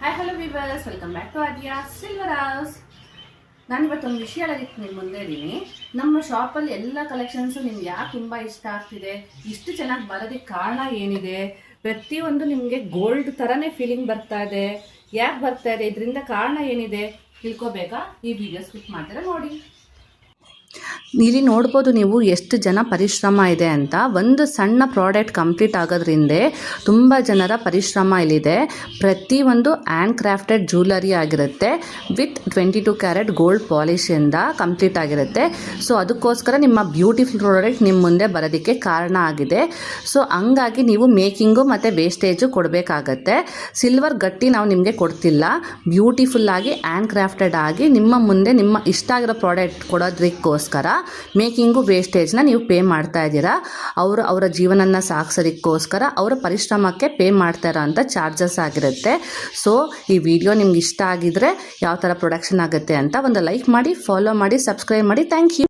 Hi hello viewers, welcome back to Aadya silver house. ನಾನಿವತ್ತೊಂದು ವಿಷಯ ಹೇಳೋದಕ್ಕೆ ನಿಮ್ಮ ಮುಂದೆ ಇದ್ದೀನಿ. ನಮ್ಮ ಶಾಪಲ್ಲಿ ಎಲ್ಲ ಕಲೆಕ್ಷನ್ಸು ನಿಮ್ಗೆ ಯಾಕೆ ತುಂಬ ಇಷ್ಟ ಆಗ್ತಿದೆ, ಇಷ್ಟು ಚೆನ್ನಾಗಿ ಬರೋದಕ್ಕೆ ಕಾರಣ ಏನಿದೆ, ಪ್ರತಿಯೊಂದು ನಿಮಗೆ ಗೋಲ್ಡ್ ಥರನೇ ಫೀಲಿಂಗ್ ಬರ್ತಾ ಇದೆ. ಯಾಕೆ ಬರ್ತಾ ಇದೆ, ಇದರಿಂದ ಕಾರಣ ಏನಿದೆ ತಿಳ್ಕೊಬೇಕಾ? ಈ ವಿಡಿಯೋ ಸ್ಕಿಪ್ ಮಾಡ್ತಾರೆ ನೋಡಿ. ಇಲ್ಲಿ ನೋಡ್ಬೋದು ನೀವು ಎಷ್ಟು ಜನ ಪರಿಶ್ರಮ ಇದೆ ಅಂತ. ಒಂದು ಸಣ್ಣ ಪ್ರಾಡಕ್ಟ್ ಕಂಪ್ಲೀಟ್ ಆಗೋದ್ರಿಂದ ತುಂಬ ಜನರ ಪರಿಶ್ರಮ ಇಲ್ಲಿದೆ. ಪ್ರತಿಯೊಂದು ಹ್ಯಾಂಡ್ ಕ್ರಾಫ್ಟೆಡ್ ಜ್ಯುವೆಲರಿ ಆಗಿರುತ್ತೆ ವಿತ್ 22 ಕ್ಯಾರೆಟ್ ಗೋಲ್ಡ್ ಪಾಲಿಶಿಂದ ಕಂಪ್ಲೀಟ್ ಆಗಿರುತ್ತೆ. ಸೊ ಅದಕ್ಕೋಸ್ಕರ ನಿಮ್ಮ ಬ್ಯೂಟಿಫುಲ್ ಪ್ರಾಡಕ್ಟ್ ನಿಮ್ಮ ಮುಂದೆ ಬರೋದಕ್ಕೆ ಕಾರಣ ಆಗಿದೆ. ಸೊ ಹಂಗಾಗಿ ನೀವು ಮೇಕಿಂಗು ಮತ್ತು ವೇಸ್ಟೇಜು ಕೊಡಬೇಕಾಗತ್ತೆ. ಸಿಲ್ವರ್ ಗಟ್ಟಿ ನಾವು ನಿಮಗೆ ಕೊಡ್ತಿಲ್ಲ, ಬ್ಯೂಟಿಫುಲ್ಲಾಗಿ ಹ್ಯಾಂಡ್ ಕ್ರಾಫ್ಟೆಡ್ ಆಗಿ ನಿಮ್ಮ ಮುಂದೆ ನಿಮ್ಮ ಇಷ್ಟ ಆಗಿರೋ ಪ್ರಾಡಕ್ಟ್ ಕೊಡೋದಕ್ಕೋಸ್ಕರ ಮೇಕಿಂಗು ವೇಸ್ಟೇಜ್ನ ನೀವು ಪೇ ಮಾಡ್ತಾ ಇದ್ದೀರಾ. ಅವರ ಜೀವನನ ಸಾಗಿಸೋದಕ್ಕೋಸ್ಕರ ಅವರ ಪರಿಶ್ರಮಕ್ಕೆ ಪೇ ಮಾಡ್ತಾ ಇರೋ ಅಂಥ ಚಾರ್ಜಸ್ ಆಗಿರುತ್ತೆ. ಸೊ ಈ ವಿಡಿಯೋ ನಿಮ್ಗೆ ಇಷ್ಟ ಆಗಿದ್ರೆ ಯಾವ ಥರ ಪ್ರೊಡಕ್ಷನ್ ಆಗುತ್ತೆ ಅಂತ ಒಂದು ಲೈಕ್ ಮಾಡಿ, ಫಾಲೋ ಮಾಡಿ, ಸಬ್ಸ್ಕ್ರೈಬ್ ಮಾಡಿ. Thank you.